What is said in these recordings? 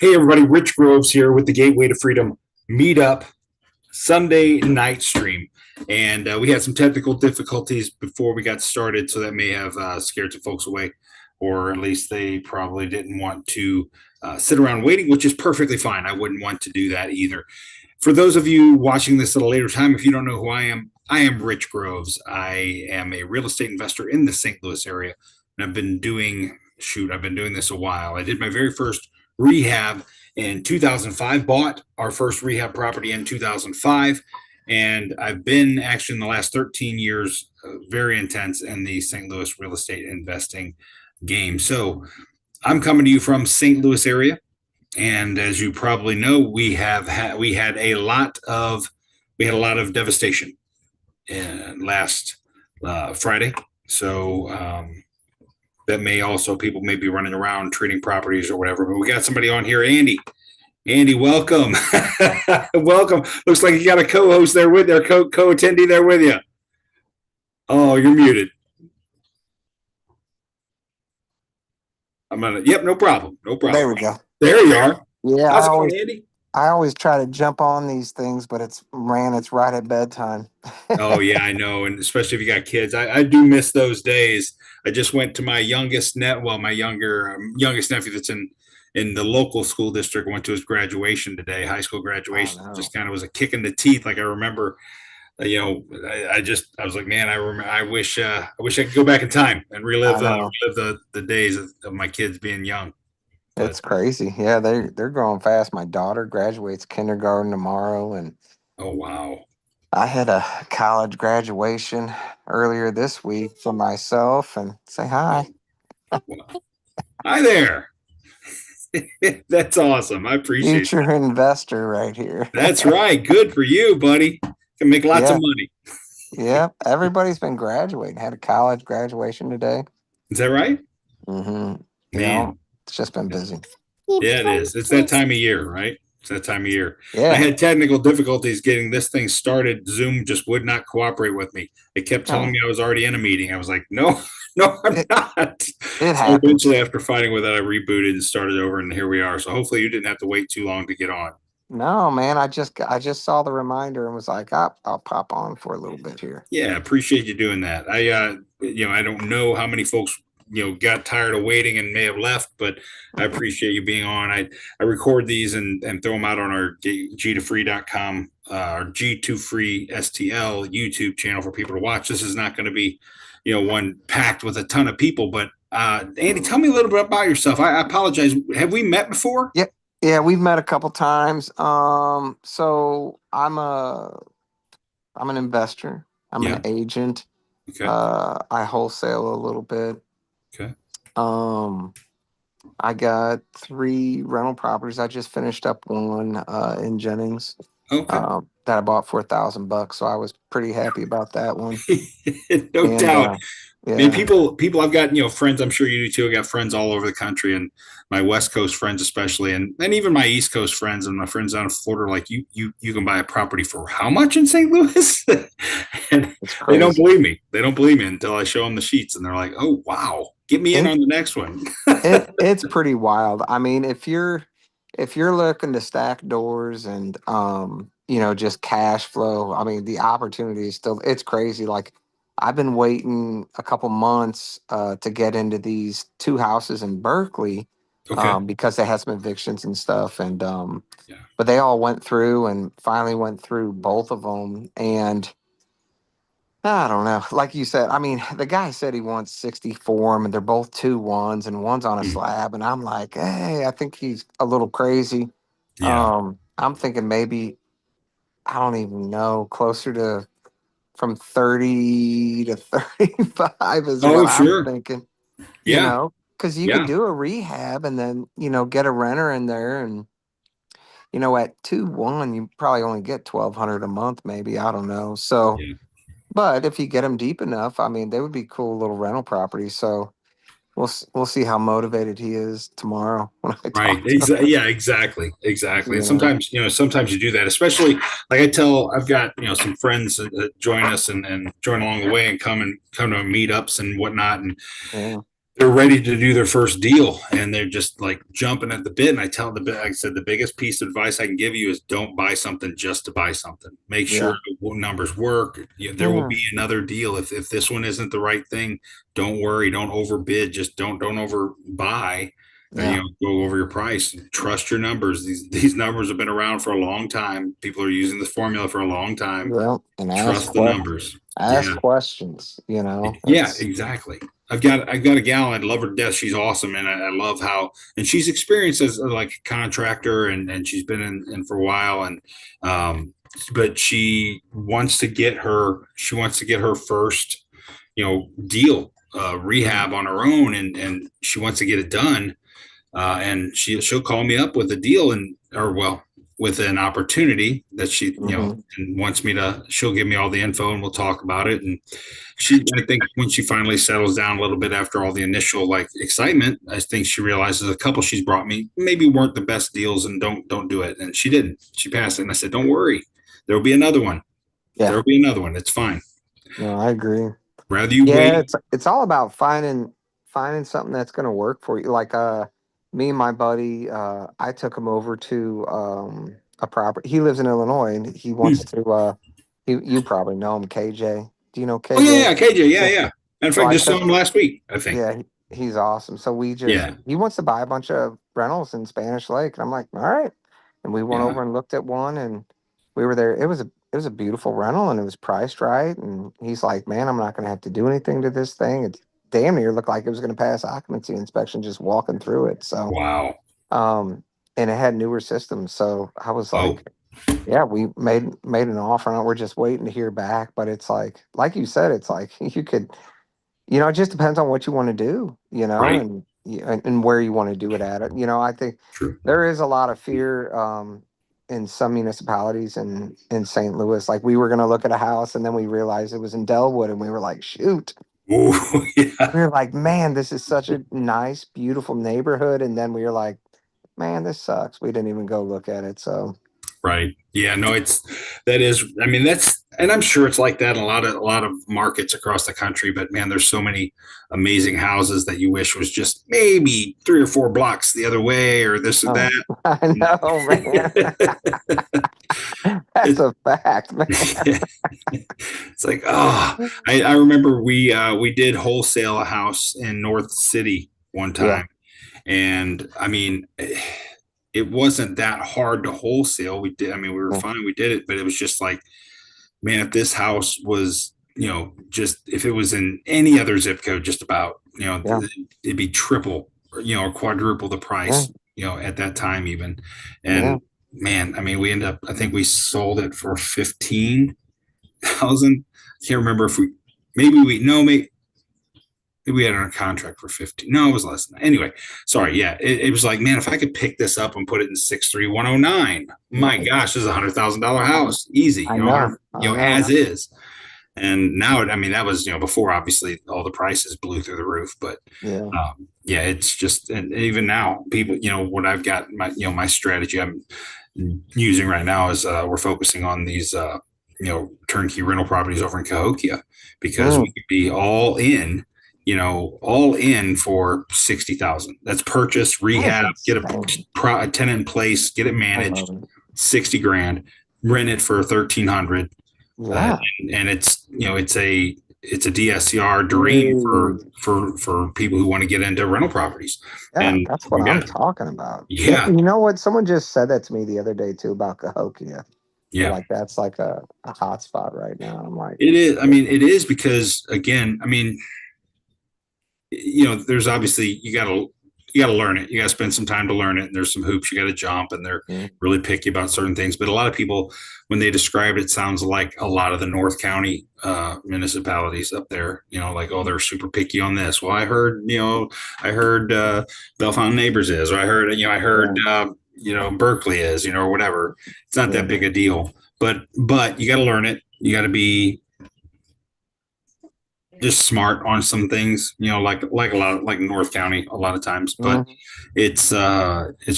Hey, everybody, Rich Groves here with the Gateway to Freedom Meetup Sunday night stream. And we had some technical difficulties before we got started, so that may have scared some folks away, or at least they probably didn't want to sit around waiting, which is perfectly fine. I wouldn't want to do that either. For those of you watching this at a later time, if you don't know who I am Rich Groves. I am a real estate investor in the St. Louis area, and I've been doing this a while. I did my very first rehab in 2005, bought our first rehab property in 2005. And I've been actually in the last 13 years very intense in the St. Louis real estate investing game. So I'm coming to you from St. Louis area. And as you probably know, we had a lot of devastation last Friday. So that may also, people may be running around trading properties or whatever. But we got somebody on here, Andy. Andy, welcome. Welcome. Looks like you got a co-host there with their co-attendee there with you. Oh, you're muted. Yep, no problem. No problem. There we go. There you are. Yeah, How's it going, Andy? I always try to jump on these things, but it's right at bedtime. Oh yeah, I know, and especially if you got kids, I do miss those days. I just went to my youngest nephew that's in the local school district. Went to his graduation today, high school graduation. Oh, no. Just kind of was a kick in the teeth. Like I remember, I was like, man, I wish I could go back in time and relive the days of my kids being young. It's crazy. Yeah, they're growing fast. My daughter graduates kindergarten tomorrow, and Oh wow. I had a college graduation earlier this week for myself. And say hi. Hi there. That's awesome. I appreciate it. Future investor right here. That's right. Good for you, buddy. Can make lots of money. Yeah, everybody's been graduating. Had a college graduation today. Is that right? Mm-hmm. Man, it's just been busy. Yeah, it is. It's that time of year, right? It's that time of year. Yeah. I had technical difficulties getting this thing started. Zoom just would not cooperate with me. It kept telling me I was already in a meeting. I was like, no, I'm not. It so eventually, after fighting with it, I rebooted and started over, and here we are. So hopefully you didn't have to wait too long to get on. No, man, I just saw the reminder and was like, I'll pop on for a little bit here. Yeah, appreciate you doing that. I don't know how many folks got tired of waiting and may have left, but I appreciate you being on. I record these and throw them out on our g2free.com our G2Free STL YouTube channel for people to watch. This is not going to be one packed with a ton of people, but Andy, tell me a little bit about yourself. I apologize, have we met before? Yeah, we've met a couple times. So I'm an investor. I'm an agent. Okay. I wholesale a little bit. Okay. I got 3 rental properties. I just finished up one in Jennings. Okay. That I bought for $1,000, so I was pretty happy about that one. No doubt. Yeah. Man, people, I've got, friends, I'm sure you do too. I got friends all over the country, and my West Coast friends especially, and even my East Coast friends and my friends down in Florida, like you can buy a property for how much in St. Louis? And they don't believe me. They don't believe me until I show them the sheets, and they're like, oh, wow, get me in on the next one. It's pretty wild. I mean, if you're looking to stack doors and, just cash flow, I mean, the opportunity is still, it's crazy. Like, I've been waiting a couple months to get into these 2 houses in Berkeley because they had some evictions and stuff. And but they all went through, and finally went through both of them. And I don't know. Like you said, I mean, the guy said he wants 60 for them, and they're both 2-1s, and one's on a slab. And I'm like, hey, I think he's a little crazy. Yeah. I'm thinking maybe, I don't even know, closer to from 30 to 35 is what I'm thinking. Yeah. Because you could do a rehab and then, get a renter in there. And, at 2-1, you probably only get $1,200 a month, maybe. I don't know. So, but if you get them deep enough, I mean, they would be cool little rental properties. So we'll see how motivated he is tomorrow when I talk to him. Yeah, exactly. And sometimes you do that, especially like I've got some friends that join us and join along the way and come to meetups and whatnot, and they're ready to do their first deal and they're just like jumping at the bit. And I tell them, like I said, the biggest piece of advice I can give you is don't buy something just to buy something. Make sure Yeah. the numbers work. There will Yeah. be another deal. If this one isn't the right thing, don't worry. Don't overbid. Just don't overbuy. Yeah. Go over your price. Trust your numbers. These numbers have been around for a long time. People are using this formula for a long time. Yeah. And Trust the numbers. ask Yeah. questions, Yeah, it's exactly. I've got a gal. I love her to death. She's awesome, and I love how and she's experienced as like a contractor, and she's been in for a while, and but she wants to get her first deal mm, rehab on her own, and she wants to get it done, and she'll call me up with a deal with an opportunity that she mhm. and wants me to. She'll give me all the info and we'll talk about it. And I think when she finally settles down a little bit after all the initial like excitement, I think she realizes a couple she's brought me maybe weren't the best deals and don't do it. And she didn't. She passed it, and I said, "Don't worry, there will be another one. There Yeah. will be another one. It's fine. No, I agree. Rather you Yeah, wait." it's all about finding something that's going to work for you. Like me and my buddy, I took him over to a property. He lives in Illinois and he wants Hmm. to you probably know him, KJ. Do you know Oh yeah, KJ? yeah, KJ, yeah, Yeah. yeah. Matter of So fact, I just saw took him last week. I think. Yeah, he's awesome. So Yeah, he wants to buy a bunch of rentals in Spanish Lake, and I'm like, all right. And we went yeah. over and looked at one, and we were there. It was a beautiful rental, and it was priced right. And he's like, man, I'm not going to have to do anything to this thing. It damn near looked like it was going to pass occupancy inspection just walking through it. So, Wow. um, and it had newer systems. So I was Oh, like, yeah, we made an offer, and we're just waiting to hear back. But it's like you said, it's like you could it just depends on what you want to do, right. and where you want to do it at. I think True. there is a lot of fear in some municipalities in St. Louis. Like we were going to look at a house and then we realized it was in Delwood and we were like, shoot. Oh, yeah. We were like, man, this is such a nice, beautiful neighborhood. And then we were like, man, this sucks. We didn't even go look at it. So, Right. Yeah. No, that is. I mean, and I'm sure it's like that in a lot of markets across the country. But man, there's so many amazing houses that you wish was just maybe 3 or 4 blocks the other way, or this or oh, that. I know, man. That's it, a fact, man. it's like, oh, I remember we did wholesale a house in North City one Yeah. time, and I mean, it wasn't that hard to wholesale. We did. I mean, we were Yeah. fine. We did it, but it was just like, man, if this house was, just if it was in any other zip code, just about, Yeah. it'd be triple, or quadruple the Yeah. price, at that time even. Yeah. And man, I mean, I think we sold it for 15,000. Can't remember if maybe we, no, maybe we had it on a contract for 50. No, it was less than that. Anyway, sorry. Yeah. It was like, man, if I could pick this up and put it in 63109, my gosh, Nice. this is $100,000 house. Easy, I know. 100, I know. as is. And now, I mean, that was, before obviously all the prices blew through the roof, but Yeah. yeah, it's just, and even now people, what I've got my strategy I'm using right now is, we're focusing on these, turnkey rental properties over in Cahokia because we Mm, could be all in for 60,000. That's purchase, that is rehab, get insane. a tenant in place, get it I love managed, it. 60 grand, rent it for 1,300. uh, Yeah. and it's a DSCR dream for Dude. people who want to get into rental proproperties. Yeah, And that's what we I'm got, talking about. yeah, You know what? Someone just said that to me the other day too about Cahokia. They're yeah, like, that's like a hot spot right now. I'm like, it is. I mean, it is because again, I mean, there's obviously you got to learn it. You got to spend some time to learn it. And there's some hoops you got to jump, and they're mm, really picky about certain things. But a lot of people, when they describe it, it sounds like a lot of the North County municipalities up there. Like, oh, they're super picky on this. Well, I heard Bellefonte Neighbors is, or I heard yeah, Berkeley is, or whatever. It's not yeah, that big a deal. But you got to learn it. You got to be just smart on some things, like a lot, like North County a lot of times. But mm, it's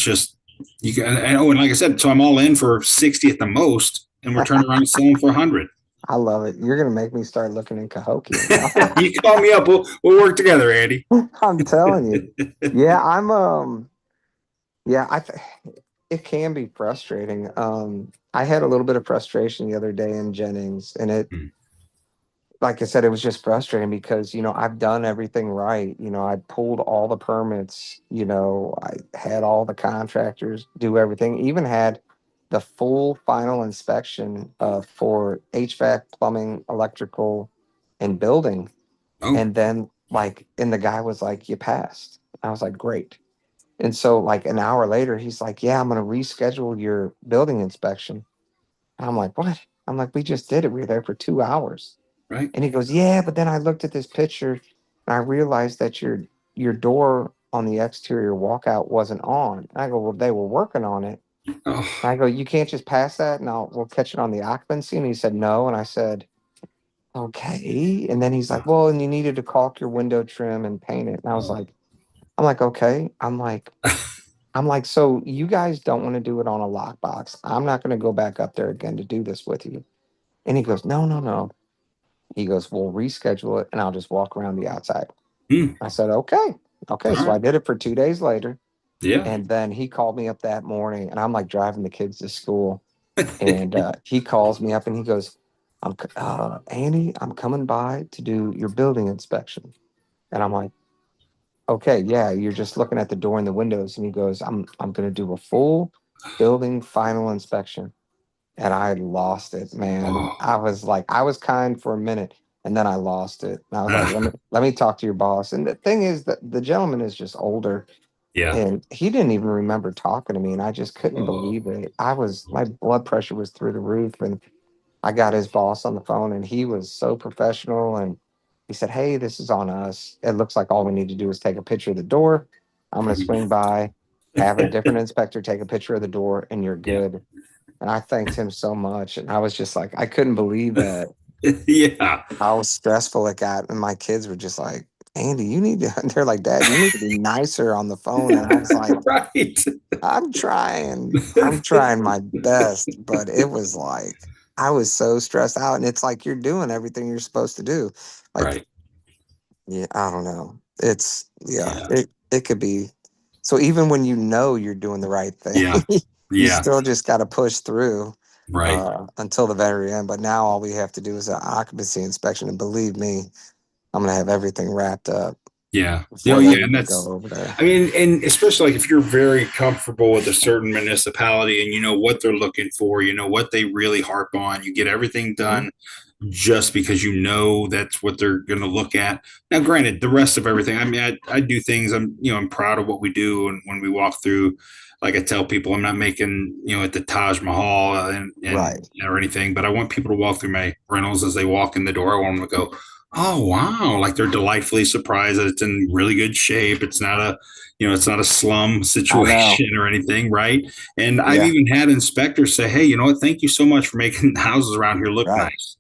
just you can. And like I said, so I'm all in for 60 at the most, and we're turning around and selling for 100. I love it. You're gonna make me start looking in Cahokia now. You call me up. We'll work together, Andy. I'm telling you. Yeah, I'm yeah, it can be frustrating. I had a little bit of frustration the other day in Jennings, and it, Hmm. like I said, it was just frustrating because, I've done everything right. I pulled all the permits, I had all the contractors do everything, even had the full final inspection for HVAC, plumbing, electrical, and building. Oh, And then, and the guy was like, "You passed." I was like, "Great." And so, like, an hour later, he's like, "Yeah, I'm going to reschedule your building inspection." And I'm like, "What?" I'm like, "We just did it. We were there for 2 hours." right. And he goes, "Yeah, but then I looked at this picture and I realized that your door on the exterior walkout wasn't on." And I go, "Well, they were working on it." Oh, And I go, "You can't just pass that and we'll catch it on the occupancy." And he said, "No." And I said, "Okay." And then he's like, "Well, and you needed to caulk your window trim and paint it." And I was oh. like, I'm like, "Okay." I'm like, "So you guys don't want to do it on a lockbox. I'm not going to go back up there again to do this with you." And he goes, "No, no, no." He goes, "We'll reschedule it and I'll just walk around the outside." Hmm. I said, "Okay." Okay. All So I right. did it for 2 days later. Yeah. And then he called me up that morning and I'm like driving the kids to school. And he calls me up and he goes, Andy, I'm coming by to do your building inspection." And I'm like, "Okay, yeah, you're just looking at the door and the windows." And he goes, I'm going to do a full building final inspection." And I lost it, man. Oh, I was kind for a minute, and then I lost it. And I was like, ah, let me talk to your boss." And the thing is that the gentleman is just older, yeah. and he didn't even remember talking to me, and I just couldn't Oh, believe it. My blood pressure was through the roof, and I got his boss on the phone, and he was so professional, and he said, "Hey, this is on us. It looks like all we need to do is take a picture of the door. I'm going to swing by, have a different inspector take a picture of the door, and you're yeah. good." And I thanked him so much. And I was just like, I couldn't believe that Yeah. how stressful it got. And my kids were just like, "Andy, you need to," they're like, "Dad, you need to be nicer on the phone." And I was like, Right. I'm trying my best. But it was like, I was so stressed out. And it's like, you're doing everything you're supposed to do. Like, Right. yeah, I don't know. Yeah, Yeah. it could be. So even when you know you're doing the right Yeah. thing, you Yeah. still just got to push through Right. until the very end. But now all we have to do is an occupancy inspection. And believe me, I'm going to have everything wrapped up Yeah. before they Yeah. And even go that's, over there. I mean, and especially like if you're very comfortable with a certain municipality and you know what they're looking for, you know what they really harp on, you get everything Mhm. done just because you know that's what they're going to look at. Now, granted, the rest of everything, I mean, I do things, I'm proud of what we do. And when we walk through, like I tell people, I'm not making, at the Taj Mahal and Right. or anything, but I want people to walk through my rentals as they walk in the door. I want them to go, "Oh, wow." Like they're delightfully surprised that it's in really good shape. It's not a slum I know. situation or anything. Right. And I've Yeah. even had inspectors say, "Hey, you know what? Thank you so much for making the houses around here look Right. nice."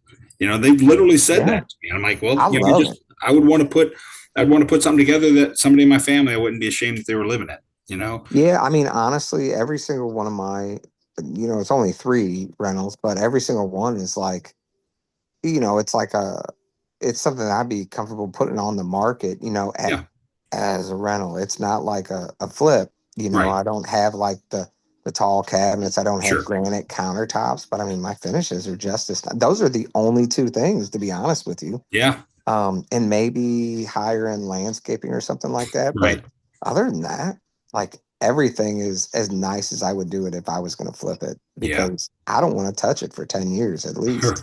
They've literally said Yeah. that to me. And I'm like, well, I love it. I would want to I'd want to put something together that somebody in my family, I wouldn't be ashamed that they were living it. Yeah. I mean, honestly, every single one of it's only three rentals, but every single one is like, it's like it's something I'd be comfortable putting on the market, Yeah. as a rental. It's not like a flip. Right. I don't have like the tall cabinets. I don't have Sure. granite countertops, but I mean my finishes are just as those are the only two things, to be honest with you. Yeah. And maybe higher end landscaping or something like that. But Right. other than that, like everything is as nice as I would do it if I was going to flip it Yeah. because I don't want to touch it for 10 years at least.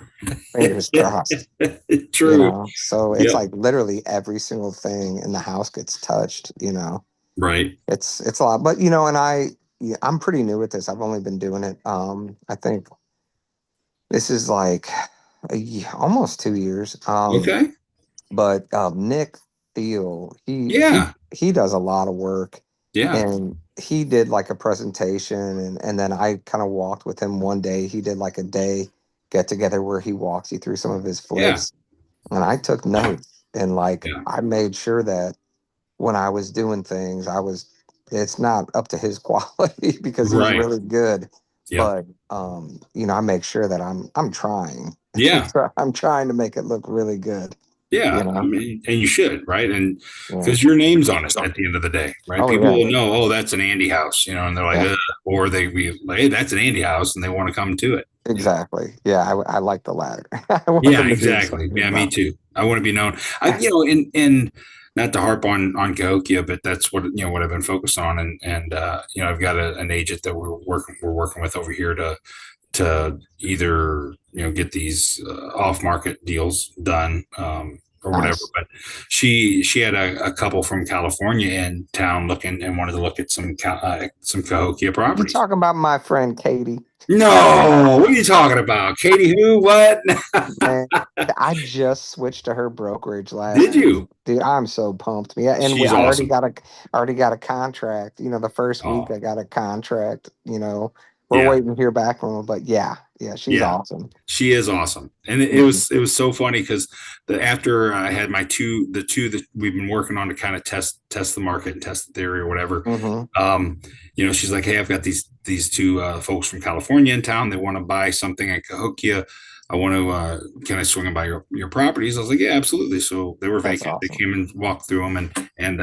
Fingers crossed. True. So it's Yep. like literally every single thing in the house gets touched. Right. It's a lot. But and yeah, I'm pretty new at this. I've only been doing it I think this is like almost 2 years. Okay. But Nick Thiel, Yeah. he does a lot of work, Yeah. and he did like a presentation, and then I kind of walked with him one day. He did like a day get together where he walks you through some of his Yeah. flips, and I took notes, and like Yeah. I made sure that when I was doing things, it's not up to his quality because he's Right. really good, Yep. but I make sure that I'm trying. Yeah. I'm trying to make it look really good. You Yeah, I know, mean, and you should, right? And yeah. because your name's on it at the end of the day, right? Oh People yeah, will know, oh, that's an Andy house, and they're like, yeah. ugh. Or they be like, hey, that's an Andy house, and they want to come to it. Exactly. Yeah, I like the latter. I want Yeah, them to be exactly. excited Yeah, me about too. I want to be known. And not to harp on Cahokia, but that's what I've been focused on, and I've got an agent that we're working with over here to either get these off market deals done, or it. whatever. Nice. But she had a couple from California in town looking and wanted to look at some Cahokia You properties. talking about my friend Katie? No, what are you talking about, Katie? Who? What? Man, I just switched to her brokerage last Did week. you? Dude, I'm so pumped. Yeah, and She's awesome. I already got a contract. The first week Oh, I got a contract. We're yeah. waiting to hear back from her, but yeah, yeah, she's Yeah, awesome. she is awesome, and it Mhm. was it was so funny because after I had the two that we've been working on to kind of test the market and test the theory or whatever. Mhm. Um, she's like, hey, I've got these two folks from California in town. They want to buy something at Cahokia. I want to can I swing them by your properties? I was like, yeah, absolutely. So they were That's vacant. They awesome. came and walked through them, and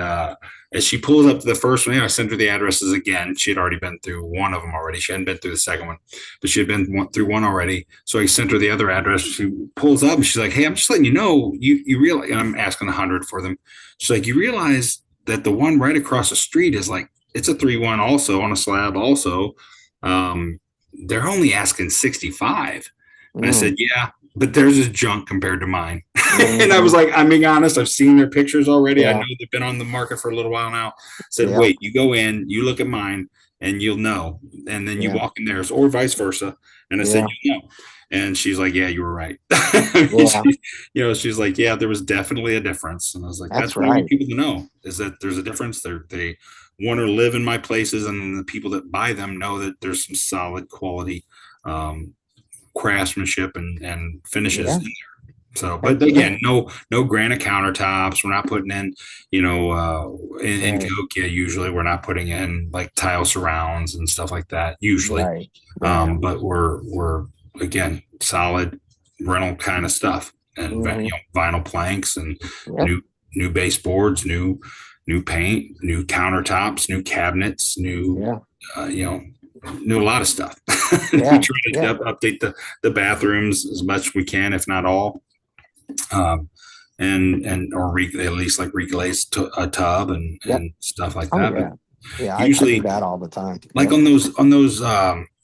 as she pulls up to the first one, I sent her the addresses again. She had already been through one of them already. She hadn't been through the second one, but she had been through one already. So I sent her the other address. She pulls up and she's like, hey, I'm just letting you know, you realize, and I'm asking 100 for them. She's like, you realize that the one right across the street is like, it's a 3-1 also on a slab also. Um, they're only asking 65. And I said, Mm. yeah, but theirs is junk compared to mine. And I was Mhm. like, I'm being honest. I've seen their pictures already. I know Yeah. they've been on the market for a little while now. I said, Yep. wait, you go in, you look at mine, and you'll know. And then you Yeah. walk in theirs, or vice versa. And I said, Yeah. you know. And she's like, yeah, you were right. Yeah. She's like, yeah, there was definitely a difference. And I was like, That's that's what I want right. people to know is that there's a difference. They want to live in my places, and the people that buy them know that there's some solid quality um, craftsmanship and finishes. Yeah. So, Heck but yeah. again, no granite countertops. We're not putting in, in Right. Cahokia, usually we're not putting in like tile surrounds and stuff like that, usually. Right. Right. But we're again, solid rental kind of stuff and, Hmm. vinyl planks and Yep. new baseboards, new paint, new countertops, new cabinets, Yeah. uh, you know, knew a lot of stuff. We Yeah. try to Yeah. update the bathrooms as much as we can, if not all, um, and or at least like reglaze a tub Yep. and stuff like Oh that. But yeah. Yeah. I do usually, that all the time. like Yep. on those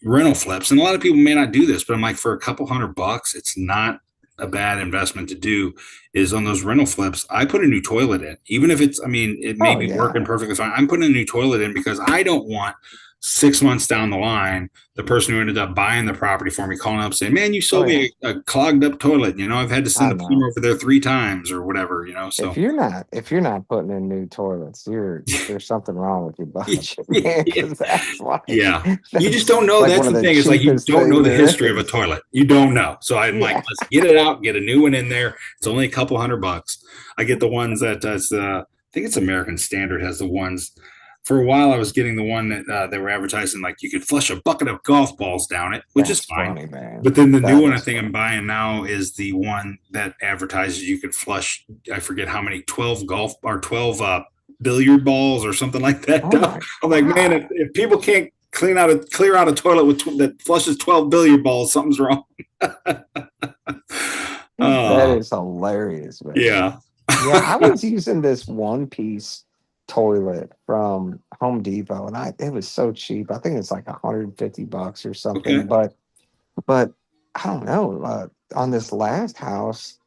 rental flips, and a lot of people may not do this, but I'm like, for a couple $100, it's not a bad investment to do. Is on those rental flips, I put a new toilet in, even if it's, I mean, it may Oh be yeah. working perfectly fine. I'm putting a new toilet in because I don't want 6 months down the line, the person who ended up buying the property for me calling up saying, man, you Oh sold yeah. me a clogged up toilet. I've had to I send a plumber know. over there 3 times or whatever, If so you're not putting in new toilets, there's something wrong with your budget, man. Because yeah. You just that's don't know. like That's one of the the thing. It's like you cheapest don't know thing the there history of a is. toilet. You don't know. So I'm like, Yeah. let's get it out, get a new one in there. It's only a couple $100. I get the ones that I think it's American Standard has the ones. For a while, I was getting the one that they were advertising, like you could flush a bucket of golf balls down it, which is That's fine. funny, man. But then the new That one I is think I'm funny. buying now is the one that advertises you could flush. I forget how many 12 billiard balls or something like that. Oh my I'm like, man, God. if people can't clear out a toilet that flushes 12 billiard balls, something's wrong. That Oh, is hilarious, man. yeah. Yeah, I was using this one piece toilet from Home Depot and it was so cheap. I think it's like $150 or something. Okay. But I don't know. On this last house,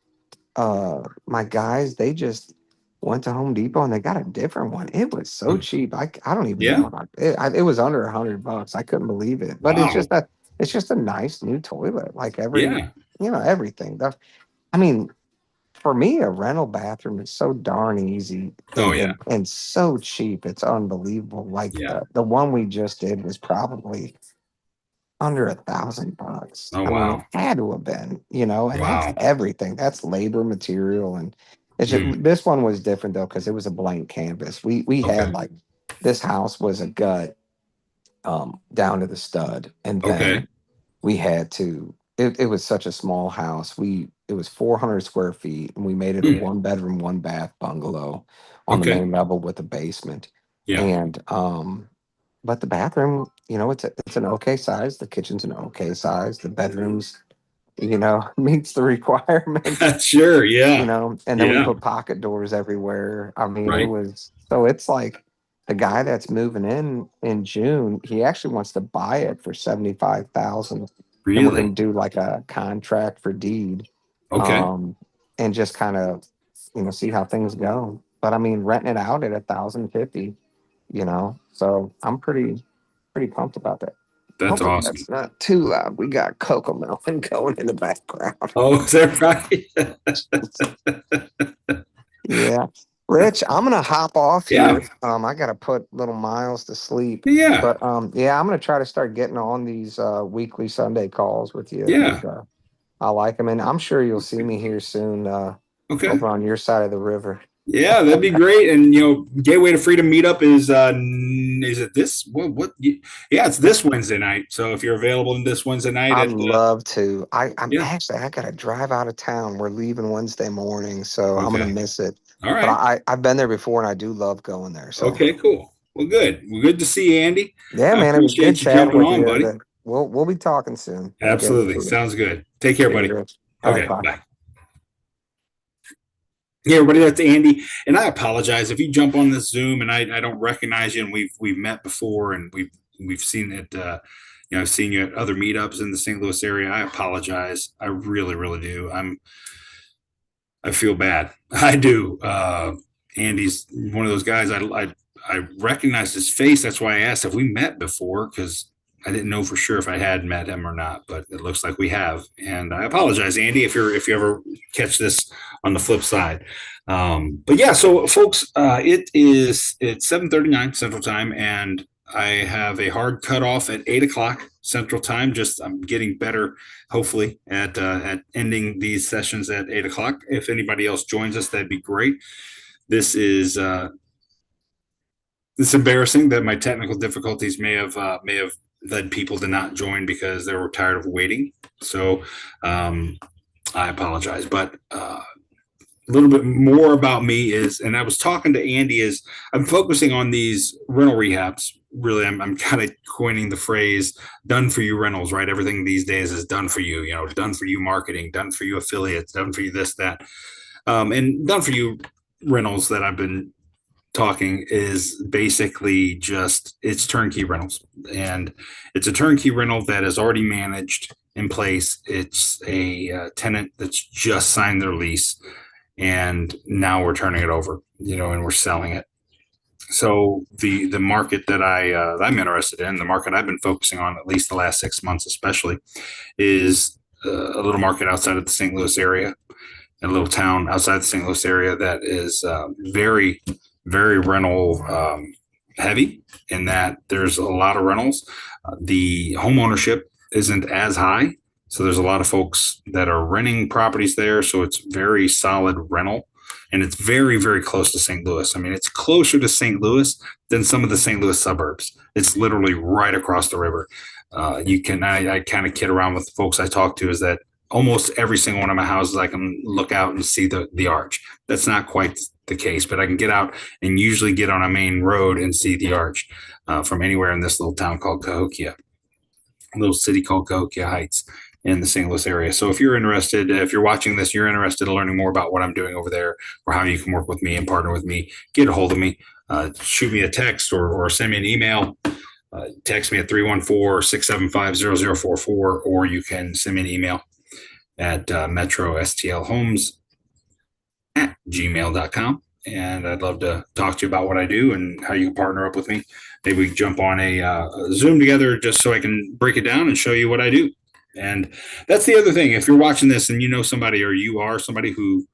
my guys, they just went to Home Depot and they got a different one. It was so cheap. I don't even Yeah. know. It was under $100. I couldn't believe it. But Wow. it's just a nice new toilet. Like Yeah. everything. I mean, for me, a rental bathroom is so darn easy Oh, and yeah. so cheap. It's unbelievable. Like Yeah. the one we just did was probably under $1,000. Oh, I mean, it wow. had to have been, and that's Wow. everything. That's labor, material, and it's just Hmm. this one was different though because it was a blank canvas. We had Okay. like this house was a gut, down to the stud, and Okay. then we had to. It was such a small house. It was 400 square feet, and we made it a Hmm. one bedroom, one bath bungalow on the Okay. main level with a basement. Yeah. And but the bathroom, it's an okay size. The kitchen's an okay size. The bedrooms, meets the requirements. Sure. Yeah. And then we Yeah. put pocket doors everywhere. I mean, it Right. was so it's like the guy that's moving in June, he actually wants to buy it for 75,000, and we're Really? going to do like a contract for deed, Okay. um, and just kind of, see how things go. But I mean, renting it out at 1,050, so I'm pretty pumped about that. That's Hopefully awesome. that's not too loud. We got Coco Melon going in the background. Oh, is that right? Yeah. Rich, I'm gonna hop off Yeah. here. I gotta put little Miles to sleep. Yeah. But yeah, I'm gonna try to start getting on these weekly Sunday calls with you because Yeah. I like them, and I'm sure you'll see me here soon Okay. over on your side of the river. Yeah, that'd be great. And Gateway to Freedom meetup is it this yeah, it's this Wednesday night. So if you're available this Wednesday night I'd at love to. I'm yeah. actually I gotta drive out of town. We're leaving Wednesday morning, so I'm gonna Okay. miss it. All But right. I've been there before, and I do love going there. So Okay, cool. Well, good. Well, good to see you, Andy. yeah, I man, it was good appreciate you chatting jumping with on, you. buddy. We'll be talking soon. Okay, Absolutely. see you. Sounds good. Take care, See you, buddy. Rich. All right, Okay, bye. bye. Yeah, everybody, that's Andy. And I apologize if you jump on this Zoom and I don't recognize you, and we've met before and we've seen it I've seen you at other meetups in the St. Louis area. I apologize. I really, really do. I feel bad. I do. Andy's one of those guys. I recognized his face. That's why I asked if we met before, because I didn't know for sure if I had met him or not. But it looks like we have. And I apologize, Andy, if you ever catch this on the flip side. But yeah, so folks, it's 7:39 Central Time, and I have a hard cutoff at 8 o'clock Central Time. Just I'm getting better, hopefully, at ending these sessions at 8 o'clock. If anybody else joins us, that'd be great. This is it's embarrassing that my technical difficulties may have led people to not join because they were tired of waiting. So I apologize, but a little bit more about me is, and I was talking to Andy, is I'm focusing on these rental rehabs. Really, I'm kind of coining the phrase done for you rentals, right? Everything these days is done for you, done for you marketing, done for you affiliates, done for you this, that. And done for you rentals that I've been talking is basically just it's turnkey rentals. And it's a turnkey rental that is already managed in place. It's a tenant that's just signed their lease and now we're turning it over, and we're selling it. So the market that I'm interested in, the market I've been focusing on at least the last 6 months, especially, is a little market outside of the St. Louis area, a little town outside the St. Louis area that is very, very rental heavy. In that there's a lot of rentals. The home ownership isn't as high, so there's a lot of folks that are renting properties there. So it's very solid rental. And it's very, very close to St. Louis. I mean, it's closer to St. Louis than some of the St. Louis suburbs. It's literally right across the river. I kind of kid around with the folks I talk to is that almost every single one of my houses, I can look out and see the arch. That's not quite the case, but I can get out and usually get on a main road and see the arch from anywhere in this little town called Cahokia, a little city called Cahokia Heights in the St. Louis area. So if you're interested, if you're watching this, you're interested in learning more about what I'm doing over there or how you can work with me and partner with me, get a hold of me, shoot me a text or send me an email. Text me at 314-675-0044, or you can send me an email at metrostlhomes@gmail.com. And I'd love to talk to you about what I do and how you can partner up with me. Maybe we can jump on a Zoom together just so I can break it down and show you what I do. And that's the other thing. If you're watching this and you know somebody or you are somebody who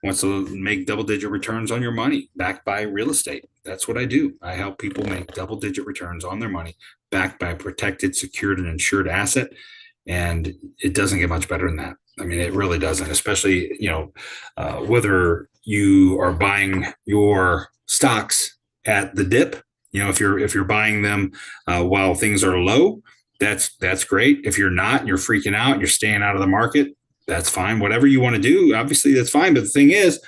wants to make double digit returns on your money backed by real estate, that's what I do. I help people make double digit returns on their money backed by a protected, secured, and insured asset. And it doesn't get much better than that. I mean, it really doesn't, especially, whether you are buying your stocks at the dip, if you're buying them while things are low, that's great. If you're not, and you're freaking out, and you're staying out of the market, that's fine. Whatever you want to do, obviously that's fine. But the thing is,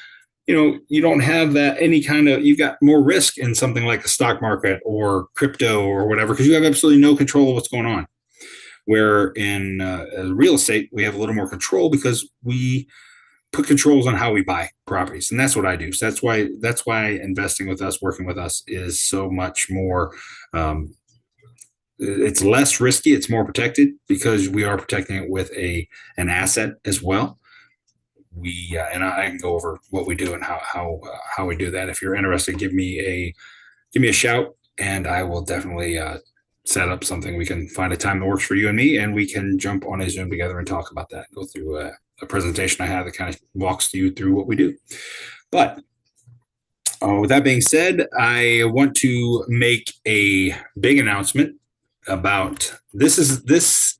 you don't have that any kind of, you've got more risk in something like the stock market or crypto or whatever, because you have absolutely no control of what's going on. Where in real estate, we have a little more control because we put controls on how we buy properties, and that's what I do. So that's why investing with us, working with us, is so much more. It's less risky. It's more protected because we are protecting it with an asset as well. And I can go over what we do and how we do that. If you're interested, give me a shout, and I will definitely set up something. We can find a time that works for you and me, and we can jump on a Zoom together and talk about that. Go through a presentation I have that kind of walks you through what we do. But with that being said, I want to make a big announcement about this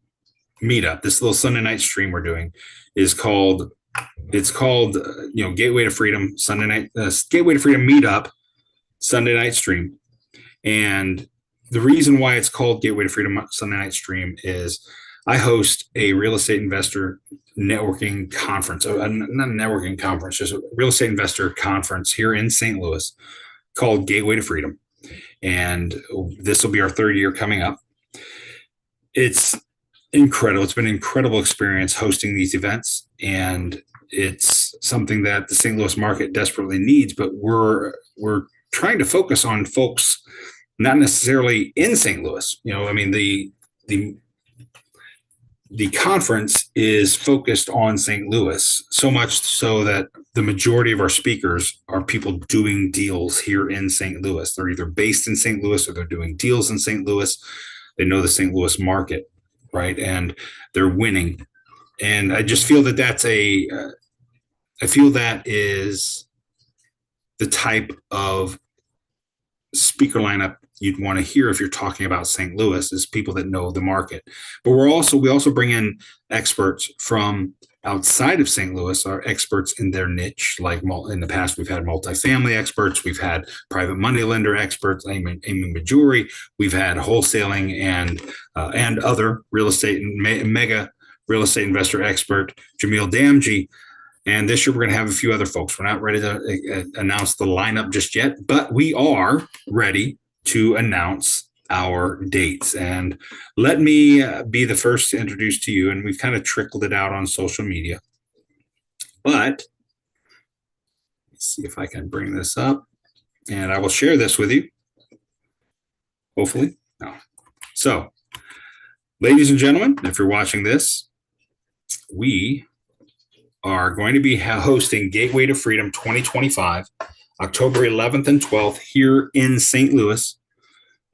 meetup. This little Sunday night stream we're doing is called Gateway to Freedom Sunday night, Gateway to Freedom Meetup Sunday night stream. And the reason why it's called Gateway to Freedom Sunday night stream is I host a real estate investor networking conference, not a networking conference, just a real estate investor conference here in St. Louis called Gateway to Freedom. And this will be our third year coming up. It's incredible. It's been an incredible experience hosting these events, and it's something that the St. Louis market desperately needs. But we're trying to focus on folks not necessarily in St. Louis. I mean, the conference is focused on St. Louis, so much so that the majority of our speakers are people doing deals here in St. Louis. They're either based in St. Louis or they're doing deals in St. Louis. They know the St. Louis market, right? And they're winning. And I just feel that I feel that is the type of speaker lineup you'd want to hear if you're talking about St. Louis, is people that know the market. But we also bring in experts from outside of St. Louis, are experts in their niche. Like in the past, we've had multifamily experts, we've had private money lender experts, Amy Majuri, we've had wholesaling and other real estate and mega real estate investor expert, Jamil Damji. And this year, we're going to have a few other folks. We're not ready to announce the lineup just yet, but we are ready to announce our dates. And let me be the first to introduce to you, and we've kind of trickled it out on social media. But let's see if I can bring this up, and I will share this with you, hopefully. No. So, ladies and gentlemen, if you're watching this, we are going to be hosting Gateway to Freedom 2025, October 11th and 12th here in St. Louis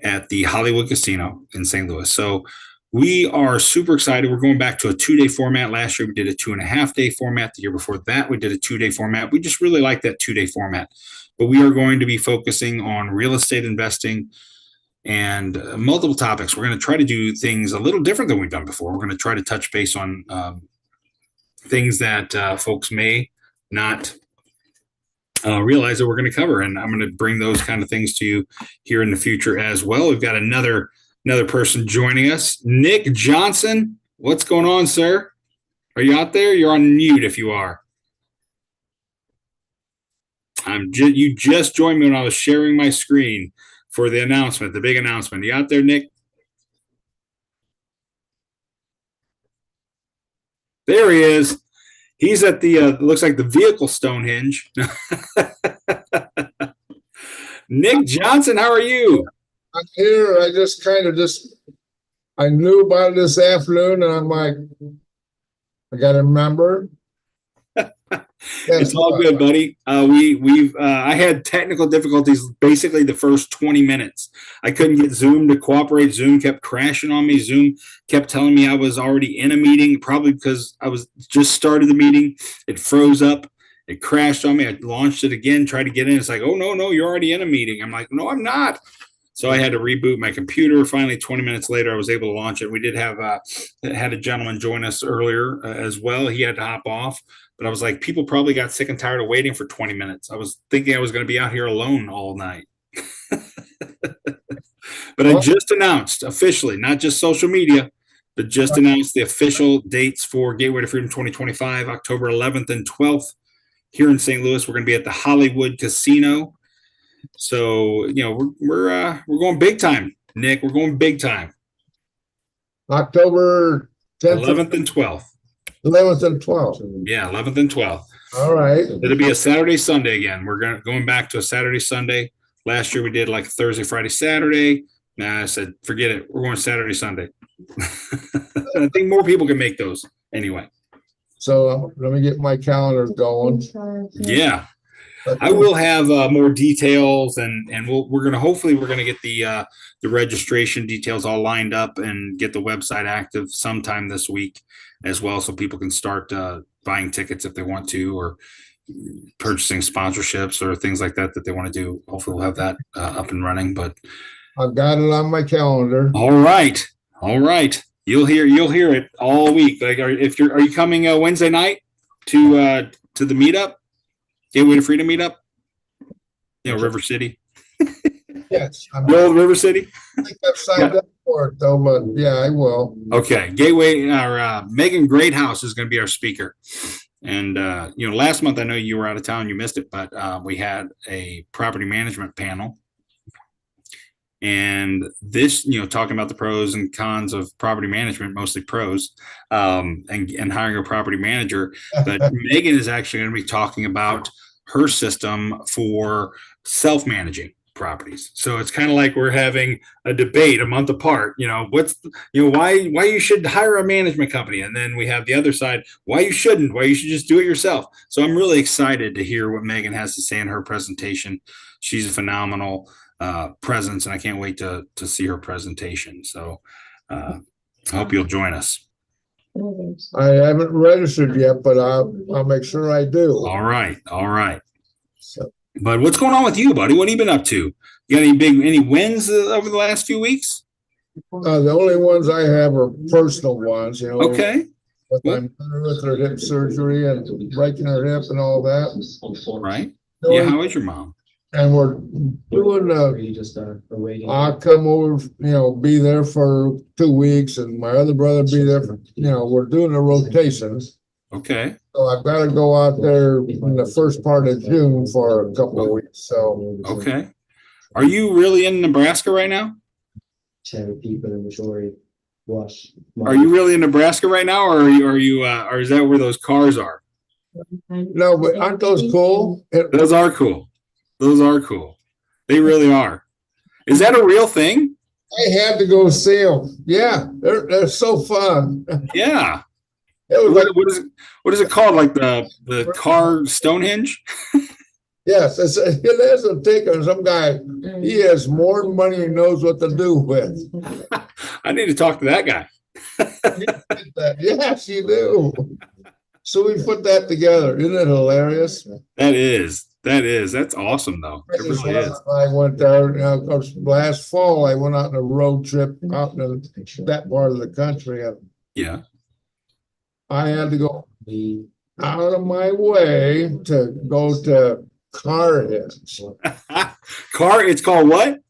at the Hollywood Casino in St. Louis. So we are super excited. We're going back to a 2-day format. Last year, we did a 2.5-day format. The year before that, we did a 2-day format. We just really like that 2-day format. But we are going to be focusing on real estate investing and multiple topics. We're going to try to do things a little different than we've done before. We're going to try to touch base on things that folks may not realize that we're going to cover. And I'm going to bring those kind of things to you here in the future as well. We've got another person joining us, Nick Johnson. What's going on, sir? Are you out there? You're on mute if you are. You just joined me when I was sharing my screen for the announcement, the big announcement. Are you out there, Nick? There he is. He's at the looks like the vehicle Stonehenge. Nick Johnson, how are you? I'm here. I just I knew about it this afternoon, and I'm like, I got to remember. It's all good, buddy. I had technical difficulties basically the first 20 minutes. I couldn't get Zoom to cooperate. Zoom kept crashing on me. Zoom kept telling me I was already in a meeting, probably because I was just started the meeting. It froze up. It crashed on me. I launched it again, tried to get in. It's like, oh, no, you're already in a meeting. I'm like, no, I'm not. So I had to reboot my computer. Finally, 20 minutes later, I was able to launch it. We did have had a gentleman join us earlier as well. He had to hop off. But I was like, people probably got sick and tired of waiting for 20 minutes. I was thinking I was going to be out here alone all night. But I just announced officially, not just social media, but just announced the official dates for Gateway to Freedom 2025, October 11th and 12th here in St. Louis. We're going to be at the Hollywood Casino. So, we're going big time, Nick. We're going big time. October 10th, 11th and 12th. 11th and 12th. Yeah, 11th and 12th. All right. It'll be a Saturday, Sunday again. We're going back to a Saturday, Sunday. Last year we did like Thursday, Friday, Saturday. Nah, I said, forget it. We're going Saturday, Sunday. I think more people can make those anyway. So let me get my calendar going. Yeah. I will have more details, and we're gonna get the registration details all lined up and get the website active sometime this week as well, so people can start buying tickets if they want to, or purchasing sponsorships or things like that they want to do. Hopefully, we'll have that up and running. But I've got it on my calendar. All right. You'll hear it all week. Like, are you coming Wednesday night to the meetup? Gateway to Freedom meetup? River City. Yes. The old River City? I think I've signed up for it, though, but yeah, I will. Okay. Gateway, Megan Greathouse is going to be our speaker. And, last month, I know you were out of town, you missed it, but we had a property management panel. And this, talking about the pros and cons of property management, mostly pros, and hiring a property manager. But Megan is actually going to be talking about her system for self-managing properties. So it's kind of like we're having a debate a month apart. Why you should hire a management company, and then we have the other side why you shouldn't. Why you should just do it yourself. So I'm really excited to hear what Megan has to say in her presentation. She's a phenomenal presence, and I can't wait to see her presentation. So I hope you'll join us. I haven't registered yet, but I'll make sure I do. All right. So. But what's going on with you, buddy? What have you been up to? You got any wins over the last few weeks? The only ones I have are personal ones, Okay. With my mother with her hip surgery and breaking her hip and all that. Right. Yeah. How is your mom? And we're doing I'll come over, be there for 2 weeks, and my other brother be there for, we're doing a rotation. Okay. So I've got to go out there in the first part of June for a couple of weeks. So okay. Are you really in Nebraska right now? Are you really in Nebraska right now, or are you or is that where those cars are? No, but aren't those cool? Those are cool. They really are. Is that a real thing? I had to go see them. Yeah, they're so fun. Yeah. It was what is it called? Like the car Stonehenge? Yes, it is a ticket. Some guy, he has more money he knows what to do with. I need to talk to that guy. Yes, you do. So we put that together. Isn't it hilarious? That is. That's awesome, though. It really is. I went there. Of course, last fall I went out on a road trip out in that part of the country, and yeah, I had to go out of my way to go to Carhenge. It's called what?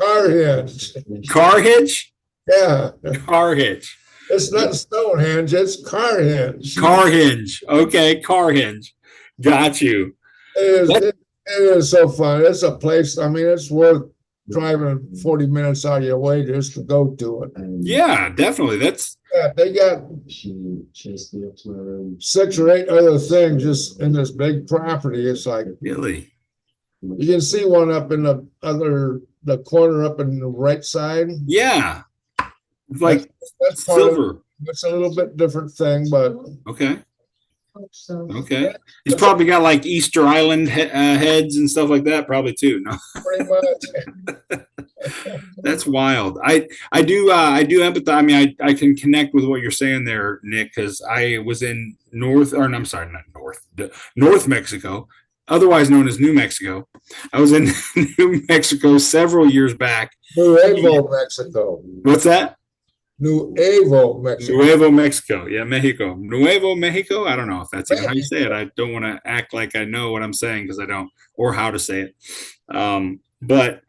Carhenge. Carhenge? Yeah. Carhenge. It's not Stonehenge, it's Carhenge. Carhenge. Okay, Carhenge. Got you. It is so fun. It's a place, it's worth driving 40 minutes out of your way just to go to it. Yeah, definitely. They got 6 or 8 other things just in this big property. It's like, really, you can see one up in the corner up in the right side. Yeah, it's like that's silver. It's a little bit different thing, but okay. He's probably got like Easter Island heads and stuff like that, probably too. No, pretty much. That's wild. I do empathize. I can connect with what you're saying there, Nick, because I was in North Mexico, otherwise known as New Mexico. I was in New Mexico several years back. Nuevo Mexico. What's that? Nuevo Mexico. Nuevo Mexico. Yeah, Mexico. Nuevo Mexico. I don't know if that's even how you say it. I don't want to act like I know what I'm saying because I don't, or how to say it. But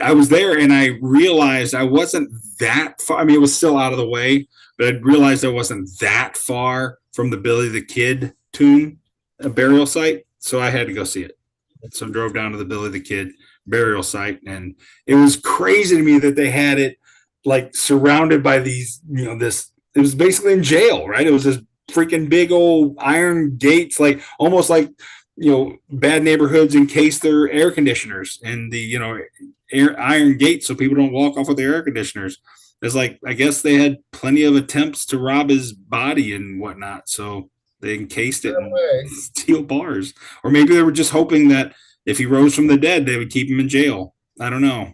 I was there and I realized I wasn't that far. I mean, it was still out of the way, but I realized I wasn't that far from the Billy the Kid tomb, a burial site. So I had to go see it. So I drove down to the Billy the Kid burial site, and it was crazy to me that they had it like surrounded by these, this, it was basically in jail, right? It was this freaking big old iron gates, like almost like, bad neighborhoods encase their air conditioners and the, iron gates so people don't walk off with their air conditioners. It's like, I guess they had plenty of attempts to rob his body and whatnot. So they encased it in steel bars. Or maybe they were just hoping that if he rose from the dead, they would keep him in jail. I don't know.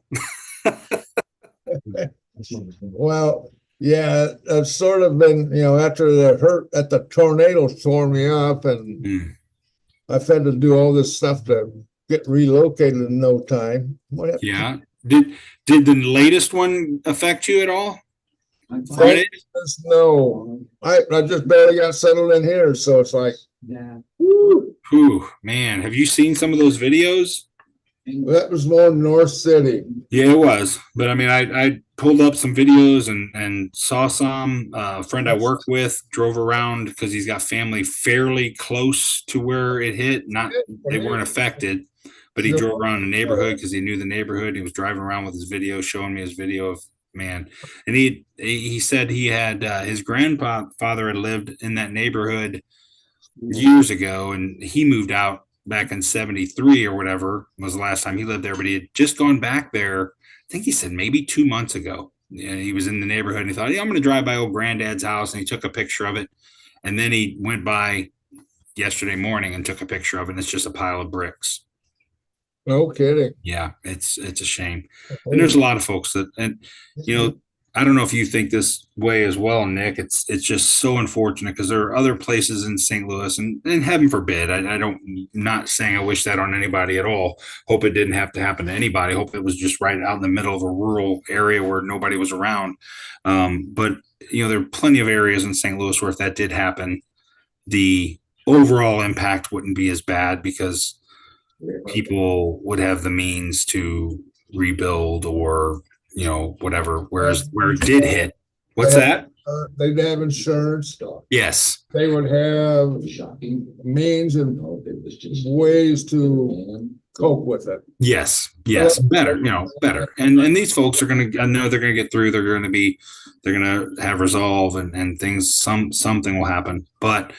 Well, yeah, I've sort of been, after the tornado tore me up, and I've had to do all this stuff to get relocated in no time. Yeah. Did the latest one affect you at all? Friday? No, I just barely got settled in here, so it's like, whew, man, have you seen some of those videos? That was more North City. Yeah, it was. But I mean, I pulled up some videos and saw some. A friend I work with drove around because he's got family fairly close to where it hit. Not they weren't affected, but he drove around the neighborhood because he knew the neighborhood. He was driving around with his video, showing me his video of, man. And he said he had his grandfather had lived in that neighborhood years ago, and he moved out back in 73 or whatever was the last time he lived there, but he had just gone back there. I think he said maybe 2 months ago. And he was in the neighborhood and he thought, yeah, I'm going to drive by old granddad's house. And he took a picture of it. And then he went by yesterday morning and took a picture of it. And it's just a pile of bricks. No kidding. Yeah, it's a shame. And there's a lot of folks that, and I don't know if you think this way as well, Nick. It's just so unfortunate because there are other places in St. Louis, and heaven forbid, I don't, not saying I wish that on anybody at all. Hope it didn't have to happen to anybody. Hope it was just right out in the middle of a rural area where nobody was around. But there are plenty of areas in St. Louis where if that did happen, the overall impact wouldn't be as bad because people would have the means to rebuild or whatever. Whereas where it did hit, what's that? They'd have insurance. Yes. They would have means and ways to cope with it. Yes. Better, better. And these folks are going to, I know they're going to get through. They're going to have resolve and things, something will happen. But,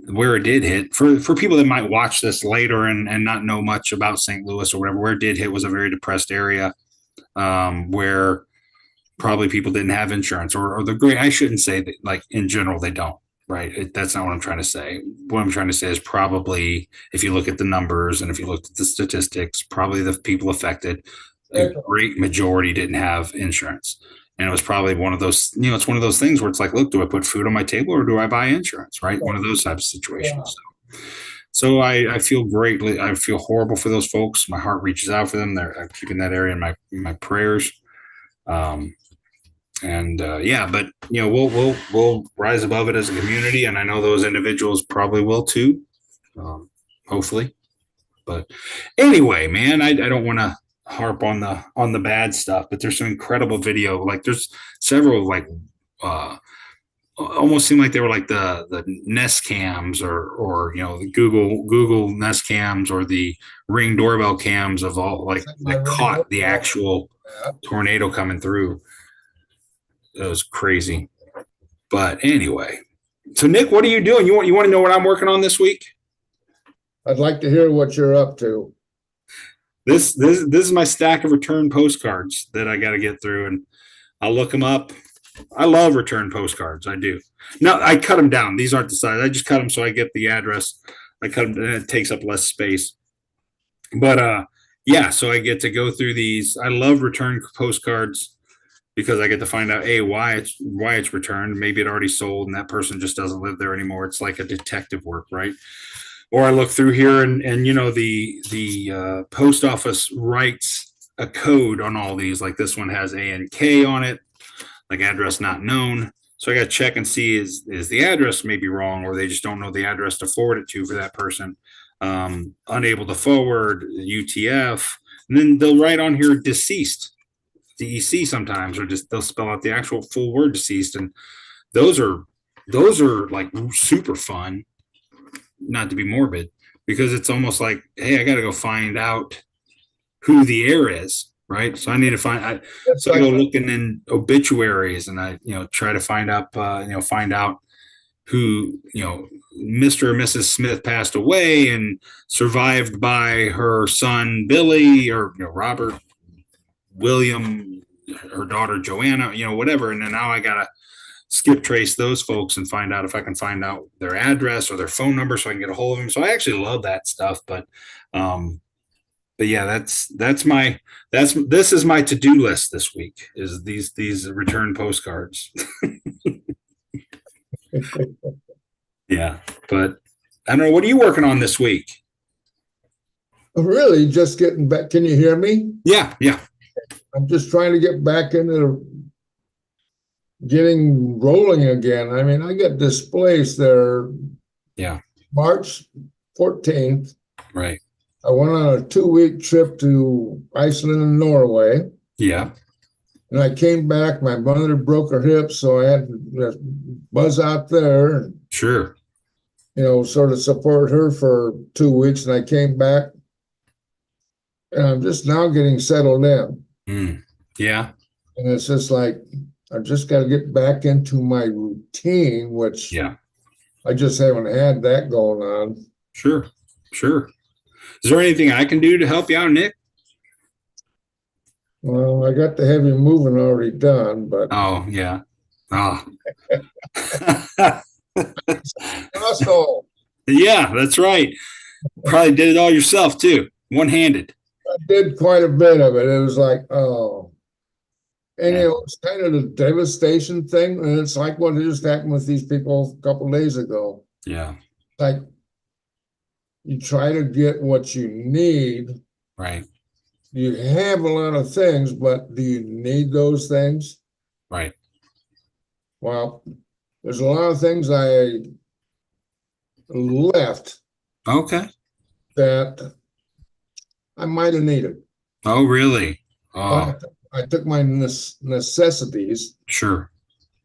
where it did hit for people that might watch this later and not know much about St. Louis or whatever, where it did hit was a very depressed area. Where probably people didn't have insurance or the great, I shouldn't say that, like in general, they don't, right? That's not what I'm trying to say. What I'm trying to say is probably if you look at the numbers and if you looked at the statistics, probably the people affected, a great majority didn't have insurance. And it was probably one of those, it's one of those things where it's like, look, do I put food on my table or do I buy insurance, right? One of those types of situations. Yeah. So I feel greatly. I feel horrible for those folks. My heart reaches out for them. I'm keeping that area in my prayers. But we'll rise above it as a community, and I know those individuals probably will too. Hopefully, but anyway, man, I don't want to harp on the bad stuff, but there's some incredible video. Like there's several almost seemed like they were like the Nest cams or the Google Nest cams or the Ring doorbell cams of all that caught the actual tornado coming through. It was crazy. But anyway, so Nick, what are you doing? You want to know what I'm working on this week? I'd like to hear what you're up to. This is my stack of return postcards that I got to get through, and I'll look them up. I love return postcards. I do. Now I cut them down. These aren't the size. I just cut them so I get the address. I cut them and it takes up less space. But so I get to go through these. I love return postcards because I get to find out why it's returned. Maybe it already sold and that person just doesn't live there anymore. It's like a detective work, right? Or I look through here and the post office writes a code on all these. Like this one has A and K on it. Like address not known. So I got to check and see is the address maybe wrong or they just don't know the address to forward it to for that person. Unable to forward, UTF, And then they'll write on here deceased, DEC sometimes, or just they'll spell out the actual full word deceased. And those are like super fun, not to be morbid, because it's almost like, hey, I got to go find out who the heir is, right? So I need to find. I go looking in obituaries, and I try to find out who Mr. or Mrs. Smith passed away and survived by her son Billy, or Robert, William, her daughter Joanna, whatever. And then now I gotta skip trace those folks and find out if I can find out their address or their phone number so I can get a hold of them. So I actually love that stuff. But yeah, this is my to-do list this week, is these return postcards. Yeah, but I don't know. What are you working on this week? Really, just getting back. Can you hear me? Yeah. I'm just trying to get back into getting rolling again. I mean, I got displaced there. Yeah. March 14th. Right. I went on a 2-week trip to Iceland and Norway. Yeah. And I came back. My mother broke her hip, so I had to buzz out there. Sure. Sort of support her for 2 weeks. And I came back. And I'm just now getting settled in. Yeah. And it's just like, I just got to get back into my routine, which I just haven't had that going on. Sure. Is there anything I can do to help you out, Nick? Well, I got the heavy moving already done, but. Oh, yeah. Oh. Asshole. Yeah, that's right. Probably did it all yourself, too. One-handed. I did quite a bit of it. It was like, oh. And it's kind of the devastation thing. And it's like what just happened with these people a couple of days ago. Yeah. Like, you try to get what you need. Right. You have a lot of things, but do you need those things? Right. Well, there's a lot of things I left. Okay. That I might have needed. Oh, really? Oh. I took my necessities. Sure.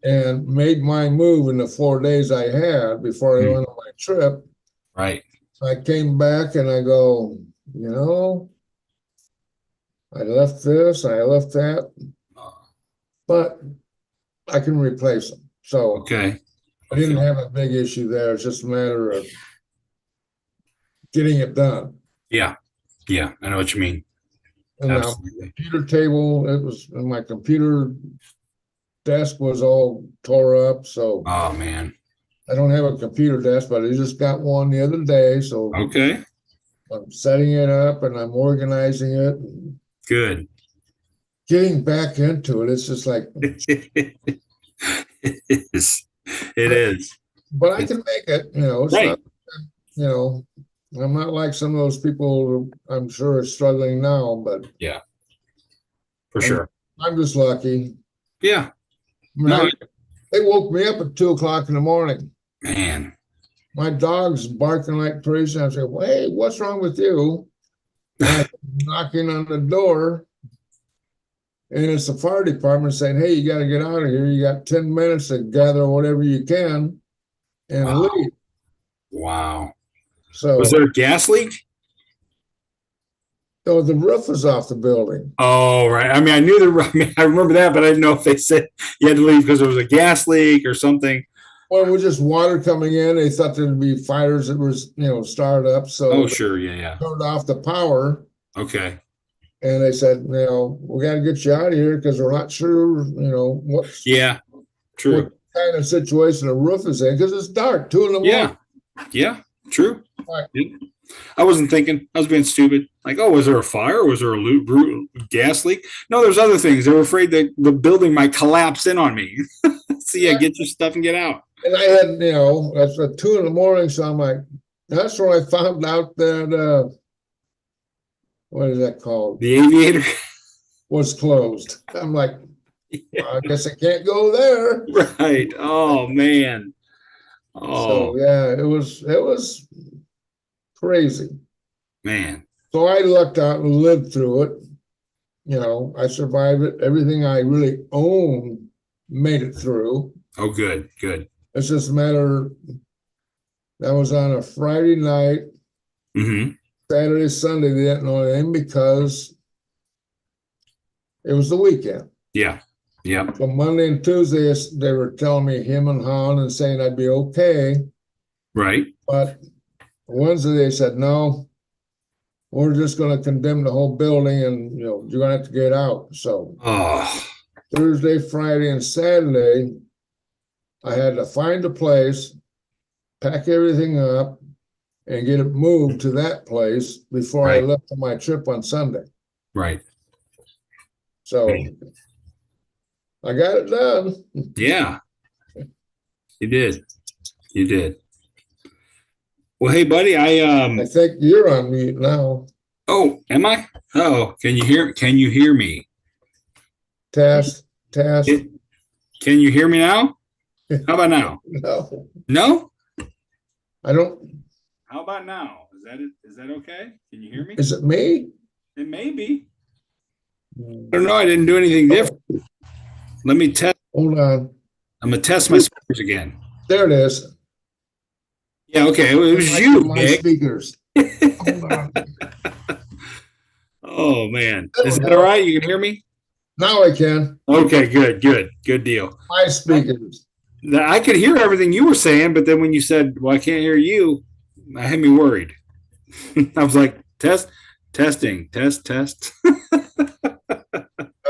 And made my move in the 4 days I had before I went on my trip. Right. I came back and I go, I left this, I left that, but I can replace them. So okay. I didn't have a big issue there. It's just a matter of getting it done. Yeah. I know what you mean. And absolutely. Now, computer table, it was, and my computer desk was all tore up. So, oh man, I don't have a computer desk, but I just got one the other day. So, okay, I'm setting it up and I'm organizing it. Good. Getting back into it, it's just like it is. But I can make it. It's right. Not, I'm not like some of those people who I'm sure are struggling now, but yeah, for sure. I'm just lucky. Yeah. They woke me up at 2:00 in the morning. Man. My dog's barking like crazy. I say, well, hey, what's wrong with you? And knocking on the door. And it's the fire department saying, hey, you got to get out of here. You got 10 minutes to gather whatever you can and leave. Wow. So was there a gas leak? No, the roof was off the building. Oh, right. I mean, I knew I remember that, but I didn't know if they said you had to leave because there was a gas leak or something. Well, it was just water coming in. They thought there'd be fires that was, started up. So sure. Yeah. Turned off the power. Okay. And they said, we got to get you out of here because we're not sure, what. Yeah. True. What kind of situation the roof is in because it's dark, 2 a.m. Yeah. True. Right. I wasn't thinking. I was being stupid. Like, was there a fire? Was there a gas leak? No, there's other things. They were afraid that the building might collapse in on me. So get your stuff and get out. And I had, that's at 2 a.m. So I'm like, that's when I found out that what is that called? The Aviator was closed. I'm like, well, I guess I can't go there. Right. Oh man. Oh. So yeah, it was crazy. Man. So I lucked out and lived through it. You know, I survived it. Everything I really owned made it through. Oh, good, good. It's just a matter that was on a Friday night. Mm-hmm. Saturday, Sunday, they didn't know anything because it was the weekend. Yeah. Yeah. So Monday and Tuesday, they were telling me him and Han and saying I'd be okay. Right. But Wednesday, they said, no, we're just going to condemn the whole building and, you're going to have to get out. So Thursday, Friday, and Saturday, I had to find a place, pack everything up, and get it moved to that place before I left on my trip on Sunday. Right. So I got it done. Yeah. You did. You did. Well, hey, buddy, I think you're on mute now. Oh, am I? Oh, can you hear me? Test. Can you hear me now? How about now? No. No? I don't. How about now? Is that okay? Can you hear me? Is it me? It may be. I don't know. I didn't do anything different. Let me test. Hold on. I'm gonna test my speakers again. There it is. Yeah, okay. It was you, my Nick. Speakers. Hold on. Oh man. Is that all right? You can hear me? Now I can. Okay, good deal. My speakers. I could hear everything you were saying, but then when you said, well, I can't hear you, I had me worried. I was like, testing.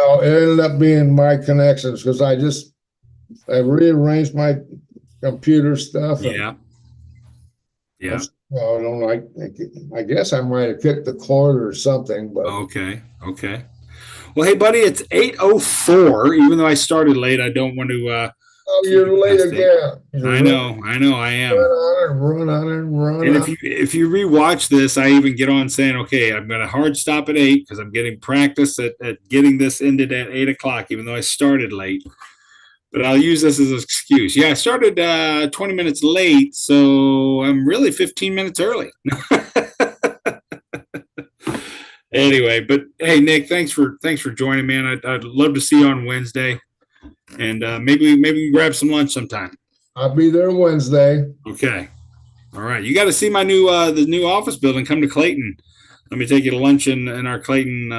Oh, it ended up being my connections because I rearranged my computer stuff. Yeah. Well, I don't like. I guess I might have kicked the cord or something, but Okay. Well, hey, buddy, it's 8:04. Even though I started late, I don't want to. Oh, you're late again. I know, I am. Run on. And if you rewatch this, I even get on saying, okay, I'm going to hard stop at 8 because I'm getting practice at getting this ended at 8:00, even though I started late. But I'll use this as an excuse. Yeah, I started 20 minutes late, so I'm really 15 minutes early. Anyway, but hey, Nick, thanks for joining, man. I'd love to see you on Wednesday, and maybe we can grab some lunch sometime. I'll be there Wednesday. Okay. All right. You got to see my the new office building. Come to Clayton. Let me take you to lunch in our Clayton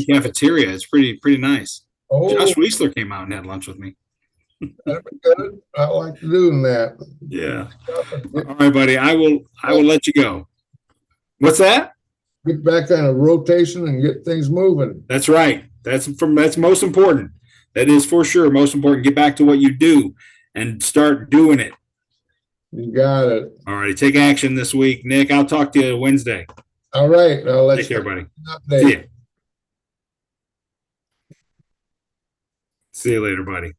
cafeteria. It's pretty nice. Oh. Josh Weisler came out and had lunch with me. That'd be good. I like doing that. Yeah. All right, buddy. I will let you go. What's that? Get back on a rotation and get things moving. That's right. That's most important. That is for sure most important. Get back to what you do and start doing it. You got it. All right. Take action this week, Nick. I'll talk to you Wednesday. All right. I'll let Take care, buddy. See you. See you later, buddy.